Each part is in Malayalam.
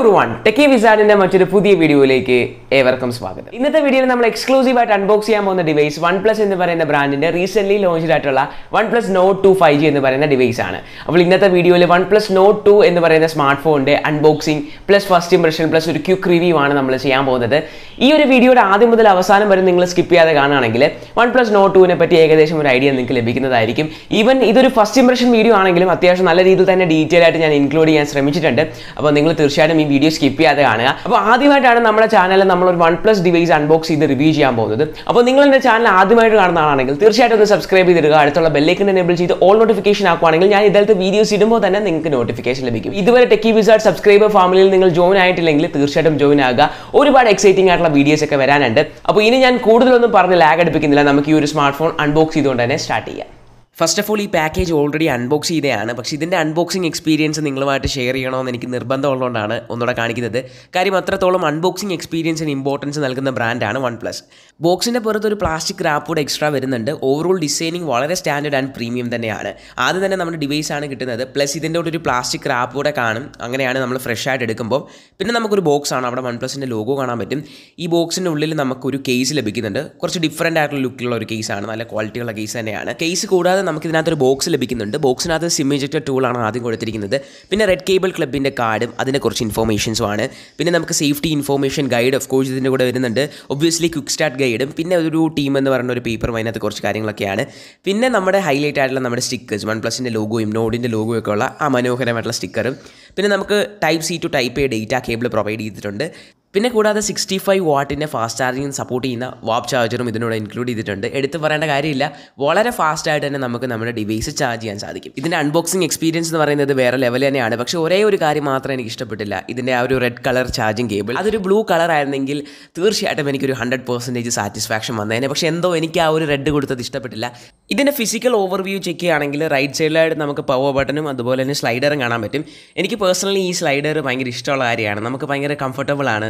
everyone, Techie Wizard in a much video like welcome swagam. In this video, we will exclusive unboxing on the device OnePlus in the brand recently launched OnePlus Note 2 5G in the device. In this video, OnePlus Note 2 in the smartphone unboxing plus first impression plus a quick review on the video skip OnePlus Note 2 idea even this first impression video detail including തീർച്ചയായിട്ടും ഈ വീഡിയോ സ്കിപ്പ് ചെയ്യാതെ കാണുക. അപ്പോൾ ആദ്യമായിട്ടാണ് നമ്മുടെ ചാനലിൽ നമ്മൾ ഒരു OnePlus ഡിവൈസ് അൺബോക്സ് ചെയ്ത് റിവ്യൂ ചെയ്യാൻ പോകുന്നത്. അപ്പോൾ നിങ്ങൾ എൻ്റെ ചാനൽ ആദ്യമായിട്ട് കാണുന്ന ആളാണെങ്കിൽ തീർച്ചയായിട്ടും ഒന്ന് സബ്സ്ക്രൈബ് ചെയ്തിടുക. അടുത്തുള്ള ബെൽ ഐക്കൺ എനേബിൾ ചെയ്ത് ഓൾ നോട്ടിഫിക്കേഷൻ ആക്കുകയാണെങ്കിൽ ഞാൻ ഇതേപോലത്തെ വീഡിയോസ് ഇടുമ്പോൾ തന്നെ നിങ്ങൾക്ക് നോട്ടിഫിക്കേഷൻ ലഭിക്കും. ഇതുവരെ ടെക്കി വിസാർഡ് സബ്സ്ക്രൈബർ ഫാമിലിയിൽ നിങ്ങൾ ജോയിൻ ആയിട്ടില്ലെങ്കിൽ തീർച്ചയായിട്ടും ജോയിൻ ആകുക. ഒരുപാട് എക്സൈറ്റിംഗ് ആയിട്ടുള്ള വീഡിയോസ് ഒക്കെ വരാനുണ്ട്. അപ്പോൾ ഇനി ഞാൻ കൂടുതലൊന്നും പറഞ്ഞ് ലാഗ് അടുപ്പിക്കുന്നില്ല. നമുക്ക് ഈ ഒരു സ്മാർട്ട് ഫോൺ അൺബോക്സ് ചെയ്തുകൊണ്ട് തന്നെ സ്റ്റാർട്ട് ചെയ്യാം. ഫസ്റ്റ് ഓഫ് ഓൾ ഈ പാക്കേജ് ഓൾറെഡി അൺബോക്സ് ചെയ്തതാണ്. പക്ഷേ ഇതിൻ്റെ അൺബോക്സിംഗ് എക്സ്പീരിയൻസ് നിങ്ങളുമായിട്ട് ഷെയർ ചെയ്യണമെന്ന് എനിക്ക് നിർബന്ധമുള്ളതുകൊണ്ടാണ് ഒന്നുകൂടെ കാണിക്കുന്നത്. കാര്യം അത്രത്തോളം അൺബോക്സിംഗ് എക്സ്പീരിയൻസിന് ഇമ്പോർട്ടൻസ് നൽകുന്ന ബ്രാൻഡാണ് OnePlus. ബോക്സിൻ്റെ പുറത്ത് ഒരു പ്ലാസ്റ്റിക് റാപ്പ് കൂടെ എക്സ്ട്രാ വരുന്നുണ്ട്. ഓവറോൾ ഡിസൈനിങ് വളരെ സ്റ്റാൻഡേർഡ് ആൻഡ് പ്രീമിയം തന്നെയാണ്. ആദ്യം തന്നെ നമ്മുടെ ഡിവൈസാണ് കിട്ടുന്നത്. പ്ലസ് ഇതിൻ്റെ കൂടെ ഒരു പ്ലാസ്റ്റിക് റാപ്പ് കൂടെ കാണും. അങ്ങനെയാണ് നമ്മൾ ഫ്രഷ് ആയിട്ട് എടുക്കുമ്പോൾ. പിന്നെ നമുക്കൊരു ബോക്സാണ്. അവിടെ OnePlusൻ്റെ ലോഗോ കാണാൻ പറ്റും. ഈ ബോക്സിൻ്റെ ഉള്ളിൽ നമുക്കൊരു കേസ് ലഭിക്കുന്നുണ്ട്. കുറച്ച് ഡിഫറൻറ്റ് ആയിട്ടുള്ള ലുക്കിലുള്ള ഒരു കേസാണ്. നല്ല ക്വാളിറ്റിയുള്ള കേസ് തന്നെയാണ്. കേസ് കൂടാതെ നമുക്ക് ഇതിനകത്തൊരു ബോക്സ് ലഭിക്കുന്നുണ്ട്. ബോക്സിനകത്ത് സിം ഇജക്ടർ ടൂളാണ് ആദ്യം കൊടുത്തിരിക്കുന്നത്. പിന്നെ റെഡ് കേബിൾ ക്ലബിൻ്റെ കാർഡും അതിൻ്റെ കുറച്ച് ഇൻഫോർമേഷൻസും ആണ്. പിന്നെ നമുക്ക് safety information guide of course ഇതിൻ്റെ കൂടെ വരുന്നുണ്ട്. ഒബ്വിയസ്ലി ക്വിക്ക് സ്റ്റാർട്ട് ഗൈഡും പിന്നെ ഒരു ടീം എന്ന് പറയുന്ന ഒരു പേപ്പറും അതിനകത്ത് കുറച്ച് കാര്യങ്ങളൊക്കെയാണ്. പിന്നെ നമ്മുടെ ഹൈലൈറ്റ് ആയിട്ടുള്ള നമ്മുടെ സ്റ്റിക്കേഴ്സ് OnePlusൻ്റെ ലോഗോയും നോഡിൻ്റെ ലോഗോയും ഒക്കെ ഉള്ള ആ മനോഹരമായിട്ടുള്ള സ്റ്റിക്കറും. പിന്നെ നമുക്ക് type C to type A data cable provide ചെയ്തിട്ടുണ്ട്. പിന്നെ കൂടാതെ 65 വാട്ടിൻ്റെ ഫാസ്റ്റ് ചാർജിങ് സപ്പോർട്ട് ചെയ്യുന്ന വാപ്പ് ചാർജറും ഇതിനോട് ഇൻക്ലൂഡ് ചെയ്തിട്ടുണ്ട്. എടുത്ത് പറയേണ്ട കാര്യമില്ല, വളരെ ഫാസ്റ്റായിട്ട് തന്നെ നമുക്ക് നമ്മുടെ ഡിവൈസ് ചാർജ് ചെയ്യാൻ സാധിക്കും. ഇതിൻ്റെ അൺബോക്സിംഗ് എക്സ്പീരിയൻസ് എന്ന് പറയുന്നത് വേറെ ലെവൽ തന്നെയാണ്. പക്ഷേ ഒരേ ഒരു കാര്യം മാത്രമേ എനിക്ക് ഇഷ്ടപ്പെട്ടില്ല. ഇതിൻ്റെ ആ ഒരു റെഡ് കളർ ചാർജിങ് കേബിൾ അതൊരു ബ്ലൂ കളർ ആയിരുന്നെങ്കിൽ തീർച്ചയായിട്ടും എനിക്കൊരു 100% സാറ്റിസ്ഫാക്ഷൻ വന്നേനെ. പക്ഷേ എന്തോ എനിക്ക് ആ ഒരു റെഡ് കൊടുത്തത് ഇഷ്ടപ്പെട്ടില്ല. ഇതിൻ്റെ ഫിസിക്കൽ ഓവർവ്യൂ ചെക്ക് ചെയ്യുകയാണെങ്കിൽ റൈറ്റ് സൈഡിലായിട്ട് നമുക്ക് പവർ ബട്ടണും അതുപോലെ തന്നെ സ്ലൈഡറും കാണാൻ പറ്റും. എനിക്ക് പേഴ്സണലി ഈ സ്ലൈഡർ ഭയങ്കര ഇഷ്ടമുള്ള കാര്യമാണ്. നമുക്ക് ഭയങ്കര കംഫർട്ടബിൾ ആണ്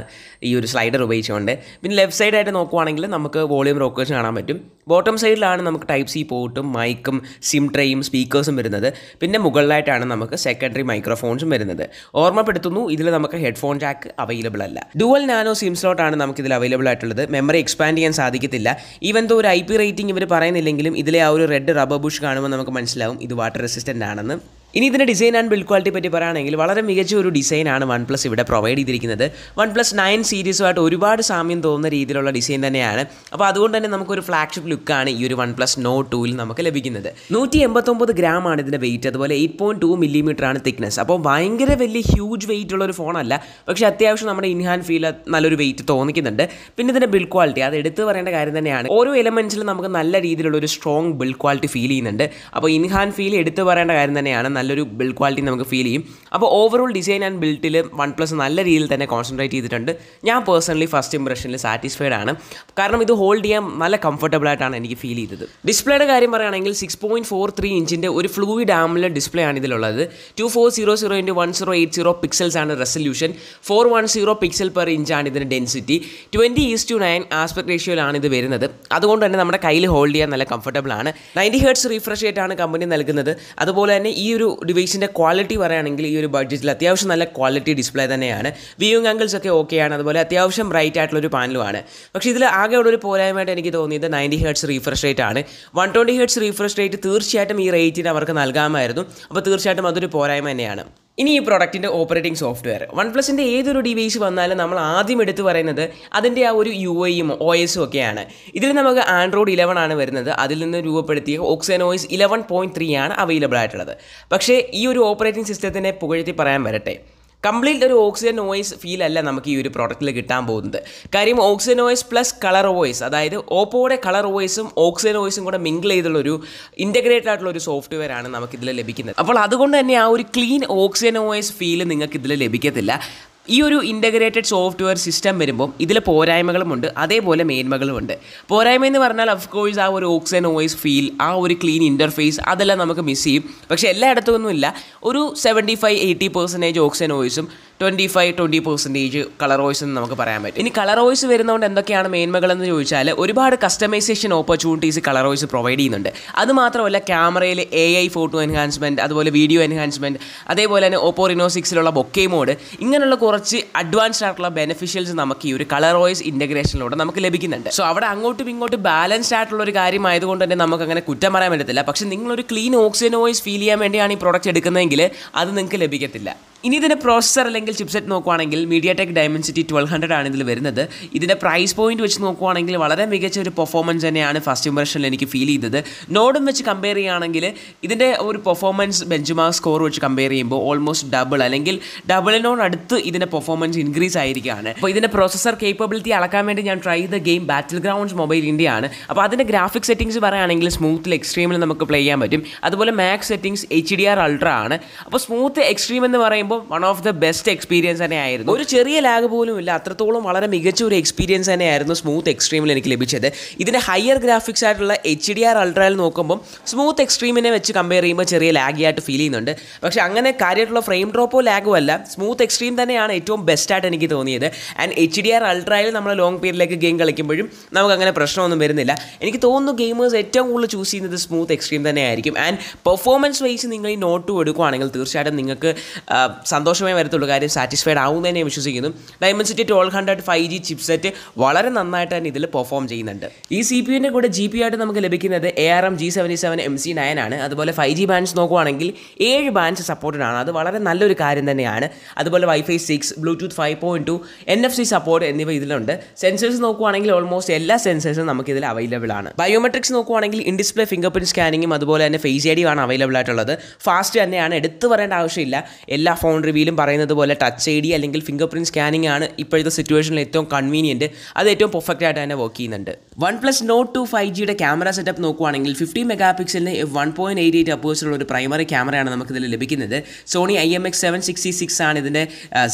ഈ ഒരു സ്ലൈഡർ ഉപയോഗിച്ചുകൊണ്ട്. പിന്നെ ലെഫ്റ്റ് സൈഡായിട്ട് നോക്കുവാണെങ്കിൽ നമുക്ക് വോളിയം റോക്കേഴ്സ് കാണാൻ പറ്റും. ബോട്ടം സൈഡിലാണ് നമുക്ക് ടൈപ്പ് സി പോർട്ടും മൈക്കും സിം ട്രേയും സ്പീക്കേഴ്സും വരുന്നത്. പിന്നെ മുകളിലായിട്ടാണ് നമുക്ക് സെക്കൻഡറി മൈക്രോഫോൺസും വരുന്നത്. ഓർമ്മപ്പെടുത്തുന്നു, ഇതിൽ നമുക്ക് ഹെഡ്ഫോൺ ജാക്ക് അവൈലബിൾ അല്ല. ഡുവൽ നാനോ സിം സ്ലോട്ടാണ് നമുക്കിതിൽ അവൈലബിൾ ആയിട്ടുള്ളത്. മെമ്മറി എക്സ്പാൻഡ് ചെയ്യാൻ സാധിക്കത്തില്ല. ഈവൻ ദോ ഒരു IP റേറ്റിംഗ് ഇവർ പറയുന്നില്ലെങ്കിലും ഇതിലെ ആ ഒരു റെഡ് റബ്ബർ ബുഷ് കാണുമ്പോൾ നമുക്ക് മനസ്സിലാവും ഇത് വാട്ടർ റെസിസ്റ്റൻ്റ് ആണെന്ന്. ഇനി ഇതിൻ്റെ ഡിസൈൻ ആൻഡ് ബിൽഡ് ക്വാളിറ്റി പറ്റി പറയുകയാണെങ്കിൽ വളരെ മികച്ച ഒരു ഡിസൈനാണ് OnePlus ഇവിടെ പ്രൊവൈഡ് ചെയ്തിരിക്കുന്നത്. OnePlus 9 സീരീസുമായിട്ട് ഒരുപാട് സാമ്യം തോന്നുന്ന രീതിയിലുള്ള ഡിസൈൻ തന്നെയാണ്. അപ്പോൾ അതുകൊണ്ട് തന്നെ നമുക്കൊരു ഫ്ലാഗ്ഷിപ്പ് ലുക്കാണ് ഈ ഒരു OnePlus Note 2 നമുക്ക് ലഭിക്കുന്നത്. 189 ഗ്രാം ആണ് ഇതിൻ്റെ വെയിറ്റ്. അതുപോലെ 8.2 മില്ലിമീറ്റർ ആണ് തിക്നെസ്. അപ്പോൾ ഭയങ്കര വലിയ ഹ്യൂജ് വെയിറ്റ് ഉള്ളൊരു ഫോണല്ല. പക്ഷേ അത്യാവശ്യം നമ്മുടെ ഇൻഹാൻഡ് ഫീൽ നല്ലൊരു വെയിറ്റ് തോന്നിക്കുന്നുണ്ട്. പിന്നെ ഇതിൻ്റെ ബിൽഡ് ക്വാളിറ്റി അത് എടുത്തു പറയേണ്ട കാര്യം തന്നെയാണ്. ഓരോ എലമെൻറ്റ്സിലും നമുക്ക് നല്ല രീതിയിലുള്ള ഒരു സ്ട്രോങ് ബിൽഡ് ക്വാളിറ്റി ഫീൽ ചെയ്യുന്നുണ്ട്. അപ്പോൾ ഇൻഹാൻഡ് ഫീൽ എടുത്തു പറയേണ്ട കാര്യം തന്നെയാണ്. നല്ലൊരു ബിൽഡ് ക്വാളിറ്റി നമുക്ക് ഫീൽ ചെയ്യും. അപ്പോൾ ഓവറോൾ ഡിസൈൻ ആൻഡ് ബിൽഡിൽ OnePlus നല്ല രീതിയിൽ തന്നെ കോൺസെൻട്രേറ്റ് ചെയ്തിട്ടുണ്ട്. ഞാൻ പേഴ്സണലി ഫസ്റ്റ് ഇംപ്രഷനിൽ സാറ്റിസ്ഫൈഡ് ആണ്. കാരണം ഇത് ഹോൾഡ് ചെയ്യാൻ നല്ല കംഫർട്ടബിൾ ആയിട്ടാണ് എനിക്ക് ഫീൽ ചെയ്തത്. ഡിസ്പ്ലേയുടെ കാര്യം പറയുകയാണെങ്കിൽ 6.43 ഇഞ്ചിൻ്റെ ഒരു ഫ്ലൂയിഡ് ആംബുലൻറ്റ് ഡിസ്പ്ലേ ആണ് ഇതിലുള്ളത്. 2400x1080 പിക്സൽസ് ആണ് റെസൊല്യൂഷൻ. 410 പിക്സൽ പെർ ഇഞ്ചാണ് ഇതിൻ്റെ ഡെൻസിറ്റി. 20:9 ആസ്പെക്ട് റേഷ്യോയിലാണ് ഇത് വരുന്നത്. അതുകൊണ്ട് തന്നെ നമ്മുടെ കയ്യിൽ ഹോൾഡ് ചെയ്യാൻ നല്ല കംഫർട്ടബിൾ ആണ്. 90 Hz റിഫ്രഷ് റേറ്റ് ആണ് കമ്പനി നൽകുന്നത്. അതുപോലെ തന്നെ ഈ ഒരു ഡിവൈസിൻ്റെ ക്വാളിറ്റി പറയുകയാണെങ്കിൽ ഈ ഒരു ബഡ്ജറ്റിൽ അത്യാവശ്യം നല്ല ക്വാളിറ്റി ഡിസ്പ്ലേ തന്നെയാണ്. വ്യൂയിങ് ആംഗിൾസ് ഒക്കെ ഓക്കെയാണ്. അതുപോലെ അത്യാവശ്യം ബ്രൈറ്റ് ആയിട്ടുള്ളൊരു പാനലുമാണ്. പക്ഷേ ഇതിൽ ആകെ ഉള്ളൊരു പോരായ്മയായിട്ട് എനിക്ക് തോന്നിയത് 90 Hz റീഫ്രഷ് റേറ്റ് ആണ്. 120 Hz റീഫ്രഷ് റേറ്റ് തീർച്ചയായിട്ടും ഈ റേറ്റിന് അവർക്ക് നൽകാമായിരുന്നു. അപ്പോൾ തീർച്ചയായിട്ടും അതൊരു പോരായ്മ തന്നെയാണ്. ഇനി ഈ പ്രോഡക്റ്റിൻ്റെ ഓപ്പറേറ്റിംഗ് സോഫ്റ്റ്വെയർ OnePlusൻ്റെ ഏതൊരു ഡിവൈസ് വന്നാലും നമ്മൾ ആദ്യം എടുത്ത് പറയുന്നത് അതിൻ്റെ ആ ഒരു UIയും OSും ഒക്കെയാണ്. ഇതിൽ നമുക്ക് Android 11 ആണ് വരുന്നത്. അതിൽ നിന്ന് രൂപപ്പെടുത്തിയ OS 11.3 ആണ് അവൈലബിൾ ആയിട്ടുള്ളത്. പക്ഷേ ഈ ഒരു ഓപ്പറേറ്റിംഗ് സിസ്റ്റത്തിനെ പുകഴ്ത്തി പറയാൻ വരട്ടെ, കംപ്ലീറ്റ് ഒരു OS ഫീൽ അല്ല നമുക്ക് ഈ ഒരു പ്രോഡക്റ്റിൽ കിട്ടാൻ പോകുന്നത്. കാര്യം OS പ്ലസ് കളർ OS, അതായത് ഓപ്പോയുടെ കളർ OSും OSും കൂടെ മിങ്കിൾ ചെയ്തുള്ളൊരു ഇൻ്റഗ്രേറ്റഡ് ആയിട്ടുള്ള ഒരു സോഫ്റ്റ്വെയർ ആണ് നമുക്കിതിൽ ലഭിക്കുന്നത്. അപ്പോൾ അതുകൊണ്ട് തന്നെ ആ ഒരു ക്ലീൻ OS ഫീൽ നിങ്ങൾക്ക് ഇതിൽ ലഭിക്കത്തില്ല. ഈ ഒരു ഇൻ്റഗ്രേറ്റഡ് സോഫ്റ്റ്വെയർ സിസ്റ്റം വരുമ്പോൾ ഇതിൽ പോരായ്മകളുമുണ്ട്, അതേപോലെ മേന്മകളുമുണ്ട്. പോരായ്മ എന്ന് പറഞ്ഞാൽ ഓഫ് കോഴ്സ് ആ ഒരു OS ഫീൽ, ആ ഒരു ക്ലീൻ ഇൻ്റർഫേസ് അതെല്ലാം നമുക്ക് മിസ് ചെയ്യും. പക്ഷേ എല്ലായിടത്തും ഒന്നുമില്ല. ഒരു 75-80% OSും 25-20% കളർ വോയിസ് എന്ന് നമുക്ക് പറയാൻ പറ്റും. ഇനി കളർ വോയിസ് വരുന്നതുകൊണ്ട് എന്തൊക്കെയാണ് മേന്മകളെന്ന് ചോദിച്ചാൽ ഒരുപാട് customisation opportunities colour voice provide ചെയ്യുന്നുണ്ട്. അതുമാത്രമല്ല ക്യാമറയിൽ AI ഫോട്ടോ എൻഹാൻസ്മെൻറ്റ്, അതുപോലെ വീഡിയോ എൻഹാൻസ്മെൻറ്റ്, അതേപോലെ തന്നെ ഓപ്പോ റിനോ 6 ബൊക്കെ മോഡ്, ഇങ്ങനെയുള്ള കുറച്ച് അഡ്വാൻസ്ഡ് ആയിട്ടുള്ള ബെനിഫിഷ്യൽസ് നമുക്ക് ഈ ഒരു കളർ വോയിസ് ഇൻ്റഗ്രേഷനിലൂടെ നമുക്ക് ലഭിക്കുന്നുണ്ട്. സോ അവിടെ അങ്ങോട്ടും ഇങ്ങോട്ടും ബാലൻസ്ഡ് ആയിട്ടുള്ള ഒരു കാര്യമായതുകൊണ്ട് തന്നെ നമുക്ക് അങ്ങനെ കുറ്റം പറയാൻ പറ്റത്തില്ല. പക്ഷേ നിങ്ങളൊരു ക്ലീൻ ഓക്സിജൻ വോയിസ് ഫീൽ ചെയ്യാൻ വേണ്ടിയാണ് ഈ പ്രോഡക്റ്റ് എടുക്കുന്നതെങ്കിൽ അത് നിങ്ങൾക്ക് ലഭിക്കത്തില്ല. ഇനി ഇതിൻ്റെ പ്രോസസ്സർ അല്ലെങ്കിൽ ചിപ്സെറ്റ് നോക്കുവാണെങ്കിൽ MediaTek Dimensity 1200 ആണ് ഇതിൽ വരുന്നത്. ഇതിൻ്റെ പ്രൈസ് പോയിന്റ് വെച്ച് നോക്കുവാണെങ്കിൽ വളരെ മികച്ച ഒരു പെർഫോമൻസ് തന്നെയാണ് ഫസ്റ്റ് ഇംപ്രഷനിൽ എനിക്ക് ഫീൽ ചെയ്തത്. നോഡും വെച്ച് കമ്പയർ ചെയ്യുകയാണെങ്കിൽ ഇതിൻ്റെ ഒരു പെർഫോമൻസ് ബെഞ്ച് മാർക്ക് സ്കോർ വെച്ച് കമ്പയർ ചെയ്യുമ്പോൾ ഓൾമോസ്റ്റ് ഡബിൾ അല്ലെങ്കിൽ ഡബിളിനോടടുത്ത് ഇതിൻ്റെ പെർഫോമൻസ് ഇൻക്രീസ് ആയിരിക്കുകയാണ്. അപ്പോൾ ഇതിൻ്റെ പ്രോസസ്സർ കേപ്പബിലിറ്റി അളക്കാൻ വേണ്ടി ഞാൻ ട്രൈ ചെയ്ത ഗെയിം ബാറ്റിൽ ഗ്രൗണ്ട്സ് മൊബൈൽ ഇന്ത്യയാണ്. അപ്പോൾ അതിൻ്റെ ഗ്രാഫിക് സെറ്റിംഗ്സ് പറയുകയാണെങ്കിൽ സ്മൂത്തിൽ എക്സ്ട്രീമിൽ നമുക്ക് പ്ലേ ചെയ്യാൻ പറ്റും. അതുപോലെ മാക്സ് സെറ്റിംഗ്സ് HDR അൾട്രാ ആണ്. അപ്പോൾ സ്മൂത്ത് എക്സ്ട്രീം എന്ന് പറയുമ്പോൾ one of the best experience തന്നെയായിരുന്നു. ഒരു ചെറിയ ലാഗ് പോലും ഇല്ല, അത്രത്തോളം വളരെ മികച്ച ഒരു എക്സ്പീരിയൻസ് തന്നെയായിരുന്നു സ്മൂത്ത് എക്സ്ട്രീമിൽ എനിക്ക് ലഭിച്ചത്. ഇതിൻ്റെ ഹയർ ഗ്രാഫിക്സ് ആയിട്ടുള്ള HDR അൾട്രയിൽ നോക്കുമ്പോൾ സ്മൂത്ത് എക്സ്ട്രീമിനെ വെച്ച് കമ്പയർ ചെയ്യുമ്പോൾ ചെറിയ ലാഗി ആയിട്ട് ഫീൽ ചെയ്യുന്നുണ്ട്. പക്ഷേ അങ്ങനെ കാര്യമായിട്ടുള്ള ഫ്രെയിം ഡ്രോപ്പോ ലാഗോ അല്ല, സ്മൂത്ത് എക്സ്ട്രീം തന്നെയാണ് ഏറ്റവും ബെസ്റ്റായിട്ട് എനിക്ക് തോന്നിയത്. ആൻഡ് HDR അൾട്രയിൽ നമ്മൾ ലോങ് പീരിയഡിലേക്ക് ഗെയിം കളിക്കുമ്പോഴും നമുക്ക് അങ്ങനെ പ്രശ്നമൊന്നും വരുന്നില്ല. എനിക്ക് തോന്നുന്നു ഗെയിമേഴ്സ് ഏറ്റവും കൂടുതൽ ചൂസ് ചെയ്യുന്നത് സ്മൂത്ത് എക്സ്ട്രീം തന്നെയായിരിക്കും. ആൻഡ് പെർഫോമൻസ് വൈസ് നിങ്ങൾ ഈ നോട്ട് 2 എടുക്കുകയാണെങ്കിൽ തീർച്ചയായിട്ടും നിങ്ങൾക്ക് സന്തോഷമേ വരത്തുള്ളൂ. കാര്യം സാറ്റിസ്ഫൈഡ് ആവും തന്നെ വിശ്വസിക്കുന്നു. Dimensity 1200 5G ചിപ്സെറ്റ് വളരെ നന്നായിട്ട് തന്നെ ഇതിൽ പെർഫോം ചെയ്യുന്നുണ്ട്. ഈ CPUവിൻ്റെ കൂടെ GPU ആയിട്ട് നമുക്ക് ലഭിക്കുന്നത് ARM G77 MC9 ആണ്. അതുപോലെ 5G ബാൻഡ്സ് നോക്കുവാണെങ്കിൽ 7 ബാൻഡ്സ് സപ്പോർട്ടഡ് ആണ്. അത് വളരെ നല്ലൊരു കാര്യം തന്നെയാണ്. അതുപോലെ Wi-Fi 6, Bluetooth 5.2, NFC സപ്പോർട്ട് എന്നിവ ഇതിലുണ്ട്. സെൻസേഴ്സ് നോക്കുവാണെങ്കിൽ ഓൾമോസ്റ്റ് എല്ലാ സെൻസേഴ്സും നമുക്കിതിൽ അവൈലബിൾ ആണ്. ബയോമെട്രിക്സ് നോക്കുവാണെങ്കിൽ ഇൻ ഡിസ്പ്ലേ ഫിംഗർ പ്രിന്റ് സ്കാനിങ്ങും അതുപോലെ തന്നെ ഫേസ് ID ആണ് അവൈലബിൾ ആയിട്ടുള്ളത്. ഫാസ്റ്റ് തന്നെയാണ്, എടുത്തു പറയേണ്ട ആവശ്യമില്ല. എല്ലാ ഫോൺ റിവ്യൂലും പറയുന്നത് പോലെ ടച്ച് ID അല്ലെങ്കിൽ ഫിംഗർ പ്രിന്റ് സ്കാനിങ് ആണ് ഇപ്പോഴത്തെ സിറ്റുവേഷനിൽ ഏറ്റവും കൺവീനിയൻറ്റ്. അത് ഏറ്റവും പെർഫെക്റ്റ് ആയിട്ട് തന്നെ വർക്ക് ചെയ്യുന്നുണ്ട്. OnePlus Note 2 5Gയുടെ ക്യാമറ സെറ്റപ്പ് നോക്കുവാണെങ്കിൽ 50 മെഗാപിക്സലിന് f1.88 അപ്പേഴ്സിലുള്ള ഒരു പ്രൈമറി ക്യാമറയാണ് നമുക്കിതിൽ ലഭിക്കുന്നത്. സോണി IMX766 ആണ് ഇതിൻ്റെ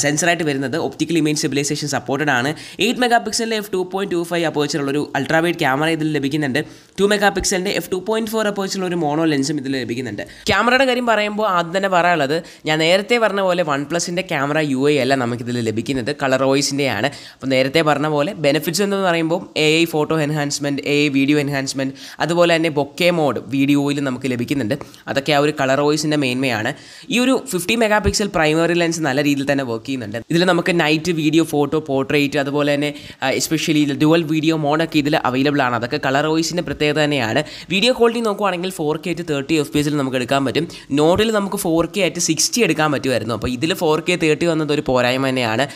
സെൻസറായിട്ട് വരുന്നത്. ഒപ്റ്റിക്കൽ ഇമേജ് സ്റ്റെബിലൈസേഷൻ സപ്പോർട്ടഡ് ആണ്. 8 മെഗാപിക്സലിൻ്റെ f2.25 അപ്പേഴ്സിലുള്ള ഒരു അൾട്രാ വൈഡ് ക്യാമറ ഇതിൽ ലഭിക്കുന്നുണ്ട്. 2 മെഗാപിക്സലിൻ്റെ f2.4 അപ്പേഴ്സിലുള്ള ഒരു മോണോ ലെൻസും ഇതിൽ ലഭിക്കുന്നുണ്ട്. ക്യാമറയുടെ കാര്യം പറയുമ്പോൾ ആദ്യം തന്നെ പറയാനുള്ളത്, ഞാൻ നേരത്തെ പറഞ്ഞ പോലെ OnePlusൻ്റെ ക്യാമറ UI അല്ല നമുക്കിതിൽ ലഭിക്കുന്നത്, കളർ വോയിസിൻ്റെയാണ്. അപ്പോൾ നേരത്തെ പറഞ്ഞ പോലെ ബെനിഫിറ്റ്സ് എന്ന് പറയുമ്പോൾ AI photo enhancement, AI video enhancement, അതുപോലെ തന്നെ ബൊക്കെ മോഡ് വീഡിയോയിൽ നമുക്ക് ലഭിക്കുന്നുണ്ട്. അതൊക്കെ ആ ഒരു കളർ വോയിസിൻ്റെ മെയിൻമയാണ്. ഈ ഒരു 50 മെഗാപിക്സൽ പ്രൈമറി ലെൻസ് നല്ല രീതിയിൽ തന്നെ വർക്ക് ചെയ്യുന്നുണ്ട്. ഇതിൽ നമുക്ക് നൈറ്റ് വീഡിയോ, ഫോട്ടോ, പോർട്രേറ്റ്, അതുപോലെ തന്നെ എസ്പെഷ്യലി ഡുവൽ വീഡിയോ മോഡൊക്കെ ഇതിൽ അവൈലബിൾ ആണ്. അതൊക്കെ കളർ വോയിസിൻ്റെ പ്രത്യേകത തന്നെയാണ്. വീഡിയോ ക്വാളിറ്റി നോക്കുവാണെങ്കിൽ 4K to 30 FPS നമുക്ക് എടുക്കാൻ പറ്റും. നോട്ടിൽ നമുക്ക് 4K at 60 എടുക്കാൻ പറ്റുമായിരുന്നു. അപ്പോൾ ഇതിൽ 4K 30 വന്നത് ഒരു പോരായ്മ തന്നെയാണ്.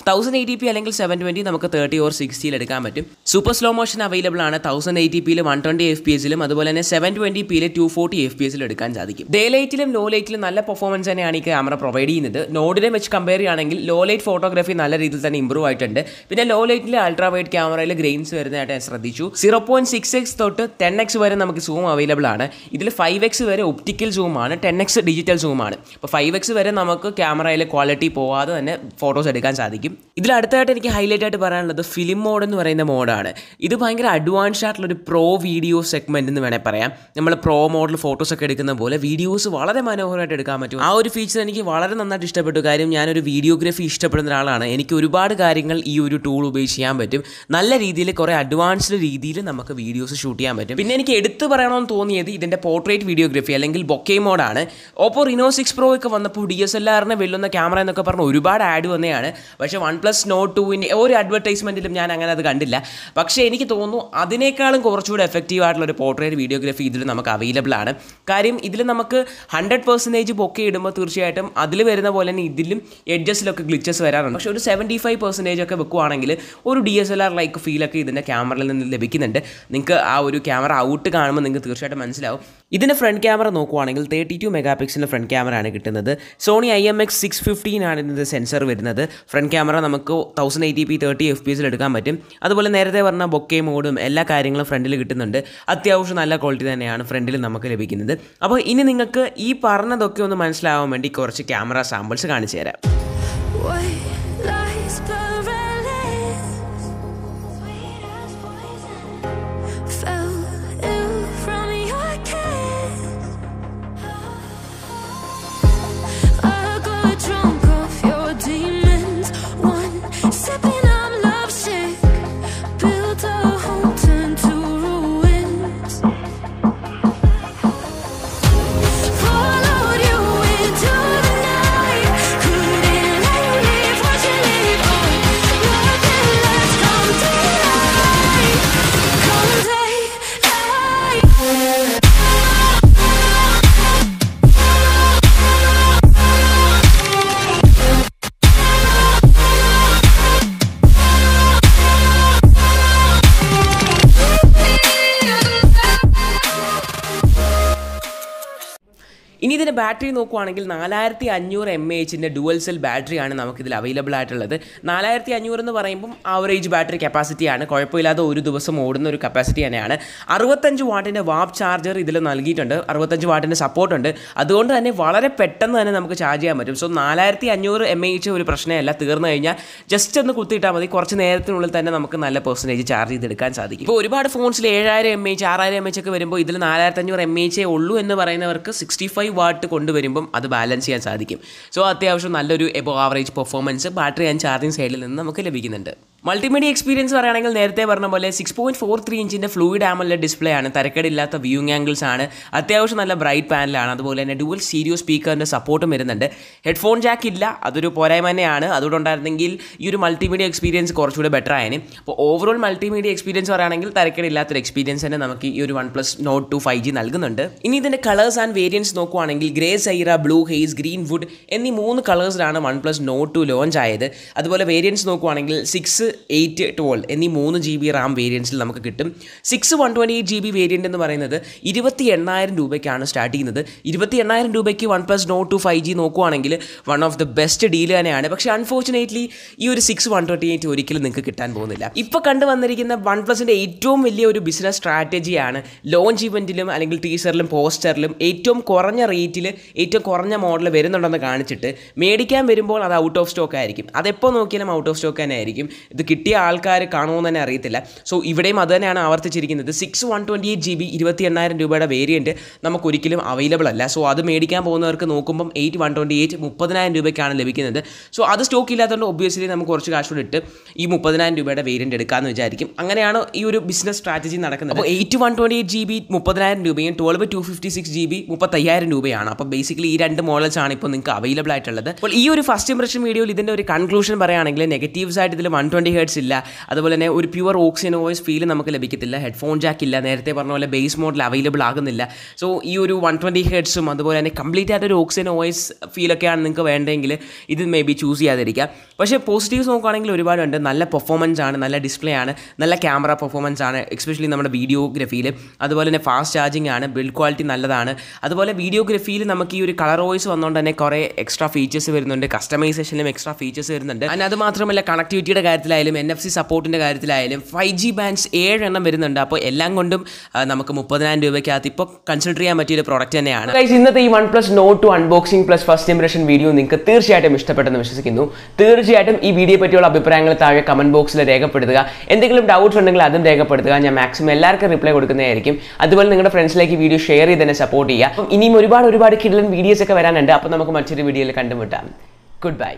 1080p അല്ലെങ്കിൽ 720 നമുക്ക് 30 or 60 എടുക്കാൻ പറ്റും. സൂപ്പർ സ്ലോ മോഷൻ അവൈലബിൾ ആണ്. 1080pയിൽ 120 FPSലും അതുപോലെ തന്നെ 720pയിൽ 240 FPSലും എടുക്കാൻ സാധിക്കും. ഡേ ലൈറ്റിലും ലോ ലൈറ്റിലും നല്ല പെർഫോമൻസ് തന്നെയാണ് ഈ ക്യാമറ പ്രൊവൈഡ് ചെയ്യുന്നത്. നോഡിനെ വെച്ച് കമ്പയർ ചെയ്യുകയാണെങ്കിൽ ലോ ലൈറ്റ് ഫോട്ടോഗ്രാഫി നല്ല രീതിയിൽ തന്നെ ഇമ്പ്രൂവ് ആയിട്ടുണ്ട്. പിന്നെ ലോ ലൈറ്റിൽ അൾട്രാ വൈഡ് ക്യാമറയിൽ ഗ്രെയിൻസ് വരുന്നതായിട്ട് ഞാൻ ശ്രദ്ധിച്ചു. 0.6x തൊട്ട് 10x വരെ നമുക്ക് സൂം അവൈലബിൾ ആണ്. ഇതിൽ 5x വരെ ഒപ്റ്റിക്കൽ സൂം ആണ്, 10x ഡിജിറ്റൽ സൂം ആണ്. അപ്പോൾ 5x വരെ നമുക്ക് ക്യാമറയിൽ ക്വാളിറ്റി പോവാതെ തന്നെ ഫോട്ടോസ് എടുക്കാൻ സാധിക്കും. ഇതിൽ അടുത്തായിട്ട് എനിക്ക് ഹൈലൈറ്റ് ആയിട്ട് പറയാനുള്ളത് ഫിലിം മോഡ് എന്ന് പറയുന്ന മോഡാണ്. ഇത് ഭയങ്കര അഡ്വാൻസ്ഡ് ആയിട്ടുള്ളൊരു പ്രോ വീഡിയോ സെഗ്മെൻറ്റ് എന്ന് വേണേൽ പറയാം. നമ്മൾ പ്രോ മോഡൽ ഫോട്ടോസൊക്കെ എടുക്കുന്ന പോലെ വീഡിയോസ് വളരെ മനോഹരമായിട്ട് എടുക്കാൻ പറ്റും. ആ ഒരു ഫീച്ചർ എനിക്ക് വളരെ നന്നായിട്ട് ഇഷ്ടപ്പെട്ടു. കാര്യം ഞാനൊരു വീഡിയോഗ്രാഫി ഇഷ്ടപ്പെടുന്ന ഒരാളാണ്. എനിക്ക് ഒരുപാട് കാര്യങ്ങൾ ഈ ഒരു ടൂൾ ഉപയോഗിച്ച് ചെയ്യാൻ പറ്റും. നല്ല രീതിയിൽ കുറേ അഡ്വാൻസ്ഡ് രീതിയിൽ നമുക്ക് വീഡിയോസ് ഷൂട്ട് ചെയ്യാൻ പറ്റും. പിന്നെ എനിക്ക് എടുത്തു പറയണമെന്ന് തോന്നിയത് ഇതിൻ്റെ പോർട്രേറ്റ് വീഡിയോഗ്രാഫി അല്ലെങ്കിൽ ബൊക്കെ മോഡാണ്. ഓപ്പോ റിനോ 6 Pro ഒക്കെ വന്നപ്പോൾ DSLRനെ വെല്ലുന്ന ക്യാമറ എന്നൊക്കെ പറഞ്ഞ് ഒരുപാട് ആഡ് വന്നതാണ്. പക്ഷേ OnePlus Note 2ൻ്റെ ഒരു അഡ്വർടൈസ്മെൻറ്റിലും ഞാൻ അങ്ങനെ അത് കണ്ടില്ല. പക്ഷേ എനിക്ക് തോന്നുന്നു അതിനേക്കാളും കുറച്ചുകൂടി എഫക്റ്റീവ് ആയിട്ടുള്ള ഒരു പോർട്രേറ്റ് വീഡിയോഗ്രാഫി ഇതിൽ നമുക്ക് അവൈലബിൾ ആണ്. കാര്യം ഇതിൽ നമുക്ക് 100% ബൊക്കെ ഇടുമ്പോൾ തീർച്ചയായിട്ടും അതിൽ വരുന്ന പോലെ തന്നെ ഇതിലും എഡ്ജസിലൊക്കെ ഗ്ലിച്ചസ് വരാറുണ്ട്. പക്ഷേ ഒരു 75% ഒക്കെ വെക്കുകയാണെങ്കിൽ ഒരു DSLR ലൈക്ക് ഫീലൊക്കെ ഇതിൻ്റെ ക്യാമറയിൽ നിന്ന് ലഭിക്കുന്നുണ്ട്. നിങ്ങൾക്ക് ആ ഒരു ക്യാമറ ഔട്ട് കാണുമ്പോൾ നിങ്ങൾക്ക് തീർച്ചയായിട്ടും മനസ്സിലാവും. ഇതിൻ്റെ ഫ്രണ്ട് ക്യാമറ നോക്കുവാണെങ്കിൽ 32 മെഗാപിക്സലിൻ്റെ ഫ്രണ്ട് ക്യാമറ ആണ് കിട്ടുന്നത്. സോണി IMX615 ആണ് ഇതിൻ്റെ സെൻസർ വരുന്നത്. ഫ്രണ്ട് ക്യാമറ നമുക്ക് 1080p 30 FPSൽ എടുക്കാൻ പറ്റും. അതുപോലെ നേരത്തെ പറഞ്ഞ ബൊക്കെ മോഡും എല്ലാ കാര്യങ്ങളും ഫ്രണ്ടിൽ കിട്ടുന്നുണ്ട്. അത്യാവശ്യം നല്ല ക്വാളിറ്റി തന്നെയാണ് ഫ്രണ്ടിൽ നമുക്ക് ലഭിക്കുന്നത്. അപ്പോൾ ഇനി നിങ്ങൾക്ക് ഈ പറഞ്ഞതൊക്കെ ഒന്ന് മനസ്സിലാവാൻ വേണ്ടി കുറച്ച് ക്യാമറ സാമ്പിൾസ് കാണിച്ചു തരാം. Demons ബാറ്ററി നോക്കുകയാണെങ്കിൽ 4500 mAh ഡുവൽ സെൽ ബാറ്ററിയാണ് നമുക്കിതിൽ അവൈലബിൾ ആയിട്ടുള്ളത്. 4500 എന്ന് പറയുമ്പം ആവറേജ് ബാറ്ററി കപ്പാസിറ്റിയാണ്, കുഴപ്പമില്ലാതെ ഒരു ദിവസം ഓടുന്ന ഒരു കപ്പാസിറ്റി തന്നെയാണ്. 65 വാട്ടിൻ്റെ വാപ്പ് ചാർജർ ഇതിൽ നൽകിയിട്ടുണ്ട്, 65 വാട്ടിൻ്റെ സപ്പോർട്ടുണ്ട്. അതുകൊണ്ട് തന്നെ വളരെ പെട്ടെന്ന് തന്നെ നമുക്ക് ചാർജ് ചെയ്യാൻ പറ്റും. സോ 4500 mAh ഒരു പ്രശ്നമല്ല, തീർന്നു കഴിഞ്ഞാൽ ജസ്റ്റ് ഒന്ന് കുത്തിയിട്ടാൽ മതി, കുറച്ച് നേരത്തിനുള്ളിൽ തന്നെ നമുക്ക് നല്ല പെർസെൻറ്റേജ് ചാർജ് ചെയ്തെടുക്കാൻ സാധിക്കും. ഇപ്പോൾ ഒരുപാട് ഫോൺസിൽ 7000 mAh 6000 mAh ഒക്കെ വരുമ്പോൾ ഇതിൽ 4500 mAh ഉള്ളൂ എന്ന് പറയുന്നവർക്ക് 65 വാട്ട് കൊണ്ടുവരുമ്പം അത് ബാലൻസ് ചെയ്യാൻ സാധിക്കും. സോ അത്യാവശ്യം നല്ലൊരു above average performance battery and charging സൈഡിൽ നിന്ന് നമുക്ക് ലഭിക്കുന്നുണ്ട്. മൾട്ടിമീഡിയ എക്സ്പീരിയൻസ് പറയുകയാണെങ്കിൽ നേരത്തെ പറഞ്ഞ പോലെ 6.43 ഇഞ്ചിൻ്റെ ഫ്ലൂയിഡ് ആമോലെഡ് ഡിസ്പ്ലേ ആണ്, തരക്കേടില്ലാത്ത വ്യൂയിങ് ആംഗിൾസ് ആണ്, അത്യാവശ്യം നല്ല ബ്രൈറ്റ് പാനലാണ്, അതുപോലെ തന്നെ ഡുവൽ സ്റ്റീരിയോ സ്പീക്കറിൻ്റെ സപ്പോർട്ടും വരുന്നുണ്ട്. ഹെഡ്ഫോൺ ജാക്ക് ഇല്ല, അതൊരു പോരായ്മ തന്നെയാണ്. അതുകൊണ്ട് ഉണ്ടായിരുന്നെങ്കിൽ ഈ ഒരു മൾട്ടിമീഡിയ എക്സ്പീരിയൻസ് കുറച്ചുകൂടെ ബെറ്റർ ആയതിന്. അപ്പോൾ ഓവറോൾ മൾട്ടിമീഡിയ എക്സ്പീരിയൻസ് പറയുകയാണെങ്കിൽ തരക്കേടില്ലാത്തൊരു എക്സ്പീരിയൻസ് തന്നെ നമുക്ക് ഈ ഒരു OnePlus Note 2 5G നൽകുന്നുണ്ട്. ഇനി ഇതിൻ്റെ കളേഴ്സ് ആൻഡ് വേരിയൻസ് നോക്കുകയാണെങ്കിൽ ഗ്രേ സൈറ, ബ്ലൂ ഹെയ്സ്, ഗ്രീൻ വുഡ് എന്നീ 3 കളേഴ്സിലാണ് OnePlus Note 2 ലോഞ്ച് ആയത്. അതുപോലെ വേരിയൻസ് നോക്കുകയാണെങ്കിൽ 6, 8, 12 എന്നീ 3 GB റാം വേരിയൻസിൽ നമുക്ക് കിട്ടും. 6 128 GB വേരിയൻ്റ് എന്ന് പറയുന്നത് 28,000 രൂപയ്ക്കാണ് സ്റ്റാർട്ട് ചെയ്യുന്നത്. 28,000 രൂപയ്ക്ക് OnePlus Note 2 5G നോക്കുകയാണെങ്കിൽ one of the best deal തന്നെയാണ്. പക്ഷേ അൺഫോർച്ചുനേറ്റ്ലി ഈ ഒരു 6 128 ഒരിക്കലും നിങ്ങൾക്ക് കിട്ടാൻ പോകുന്നില്ല. ഇപ്പോൾ കണ്ടുവന്നിരിക്കുന്ന OnePlusൻ്റെ ഏറ്റവും വലിയ ഒരു ബിസിനസ് സ്ട്രാറ്റജിയാണ് ലോഞ്ച് ഇവൻറ്റിലും അല്ലെങ്കിൽ ടീസറിലും പോസ്റ്ററിലും ഏറ്റവും കുറഞ്ഞ റേറ്റിൽ ഏറ്റവും കുറഞ്ഞ മോഡൽ വരുന്നുണ്ടെന്ന് കാണിച്ചിട്ട് മേടിക്കാൻ വരുമ്പോൾ അത് ഔട്ട് ഓഫ് സ്റ്റോക്ക് ആയിരിക്കും. അതെപ്പോൾ നോക്കിയാലും ഔട്ട് ഓഫ് സ്റ്റോക്ക് തന്നെ ആയിരിക്കും. ഇത് കിട്ടിയ ആൾക്കാർ കാണുമെന്ന് തന്നെ അറിയത്തില്ല. സോ ഇവിടെയും അത് തന്നെയാണ് ആവർത്തിച്ചിരിക്കുന്നത്. 6 128 GB 28,000 രൂപയുടെ വേരിയൻറ്റ് നമുക്കൊരിക്കലും അവൈലബിൾ അല്ല. സോ അത് മേടിക്കാൻ പോകുന്നവർക്ക് നോക്കുമ്പം 8 128 30,000 രൂപയ്ക്കാണ് ലഭിക്കുന്നത്. സോ അത് സ്റ്റോക്ക് ഇല്ലാത്തതുകൊണ്ട് ഒബ്വിയസ്ലി നമുക്ക് കുറച്ച് കാശ് കൂടി ഇട്ട് ഈ 30,000 രൂപയുടെ വേരിയൻറ്റ് എടുക്കാമെന്ന് വിചാരിക്കും. അങ്ങനെയാണ് ഈ ഒരു ബിസിനസ് സ്ട്രാറ്റജി നടക്കുന്നത്. അപ്പോൾ 8 128 GB 30,000 രൂപയും 12 256 GB 35,000 രൂപയാണ്. അപ്പോൾ ബേസിക്കലി ഈ 2 മോഡൽസ് ആണ് ഇപ്പോൾ നിങ്ങൾക്ക് അവൈലബിൾ ആയിട്ടുള്ളത്. അപ്പോൾ ഈ ഒരു ഫസ്റ്റ് ഇംപ്രഷൻ വീഡിയോയിൽ ഇതിൻ്റെ ഒരു കൺക്ലൂഷൻ പറയുകയാണെങ്കിൽ നെഗറ്റീവ്സ് ആയിട്ട് ഇതിൽ 120 Hz ഇല്ല, അതുപോലെ തന്നെ ഒരു പ്യുവർ ഓക്സിജൻ വോയിസ് ഫീൽ നമുക്ക് ലഭിക്കത്തില്ല, ഹെഡ്ഫോൺ ജാക്ക് ഇല്ല, നേരത്തെ പറഞ്ഞ പോലെ ബേസ് മോഡൽ അവൈലബിൾ ആകുന്നില്ല. സോ ഈ ഒരു 120 Hz അതുപോലെ തന്നെ കംപ്ലീറ്റ് ആയിട്ടൊരു ഓക്സിജൻ വോയിസ് ഫീലൊക്കെയാണ് നിങ്ങൾക്ക് വേണ്ടതെങ്കിൽ ഇത് മേ ബി ചൂസ് ചെയ്യാതിരിക്കുക. പക്ഷേ പോസിറ്റീവ്സ് നോക്കുകയാണെങ്കിൽ ഒരുപാടുണ്ട്. നല്ല പെർഫോമൻസ് ആണ്, നല്ല ഡിസ്പ്ലേ ആണ്, നല്ല ക്യാമറ പെർഫോമൻസ് ആണ്, എക്സ്പെഷ്യലി നമ്മുടെ വീഡിയോഗ്രഫിയിൽ. അതുപോലെ തന്നെ ഫാസ്റ്റ് ചാർജിങ് ആണ്, ബിൽഡ് ക്വാളിറ്റി നല്ലതാണ്. അതുപോലെ വീഡിയോഗ്രഫിയിൽ നമുക്ക് ഈ ഒരു കളർ വോയിസ് വന്നുകൊണ്ട് തന്നെ കുറേ എക്സ്ട്രാ ഫീച്ചേഴ്സ് വരുന്നുണ്ട്, കസ്റ്റമൈസേഷനിലും എക്സ്ട്രാ ഫീച്ചേഴ്സ് വരുന്നുണ്ട്. and അത് മാത്രമല്ല കണക്ടിവിറ്റിയുടെ കാര്യത്തിലായാലും NFC സപ്പോർട്ടിൻ്റെ കാര്യത്തിലായാലും 5G ബാൻഡ്സ് 7 എണ്ണം വരുന്നുണ്ട്. അപ്പോൾ എല്ലാം കൊണ്ടും നമുക്ക് 30,000 രൂപയ്ക്കകത്ത് ഇപ്പോൾ കൺസിഡർ ചെയ്യാൻ പറ്റിയൊരു പ്രോഡക്റ്റ് തന്നെയാണ്. ഇന്നത്തെ ഈ OnePlus Note 2 unboxing plus first impression video നിങ്ങൾക്ക് തീർച്ചയായിട്ടും ഇഷ്ടപ്പെട്ടെന്ന് വിശ്വസിക്കുന്നു. തീർച്ചയായിട്ടും ഈ വീഡിയോ പറ്റിയുള്ള അഭിപ്രായങ്ങൾ താഴെ കമന്റ് ബോക്സിൽ രേഖപ്പെടുത്തുക. എന്തെങ്കിലും ഡൗട്ട്സ് ഉണ്ടെങ്കിൽ അതും രേഖപ്പെടുത്തുക. ഞാൻ മാക്സിമം എല്ലാവർക്കും റിപ്ലൈ കൊടുക്കുന്നതായിരിക്കും. അതുപോലെ നിങ്ങളുടെ ഫ്രണ്ട്സിലേക്ക് വീഡിയോ ഷെയർ ചെയ്ത് തന്നെ സപ്പോർട്ട് ചെയ്യുക. അപ്പം ഇനിയും ഒരുപാട് കിഡ്ലൻ വീഡിയോസ് ഒക്കെ വരാനുണ്ട്. അപ്പോൾ നമുക്ക് മറ്റൊരു വീഡിയോയിൽ കണ്ടുമുട്ടാം. Good bye.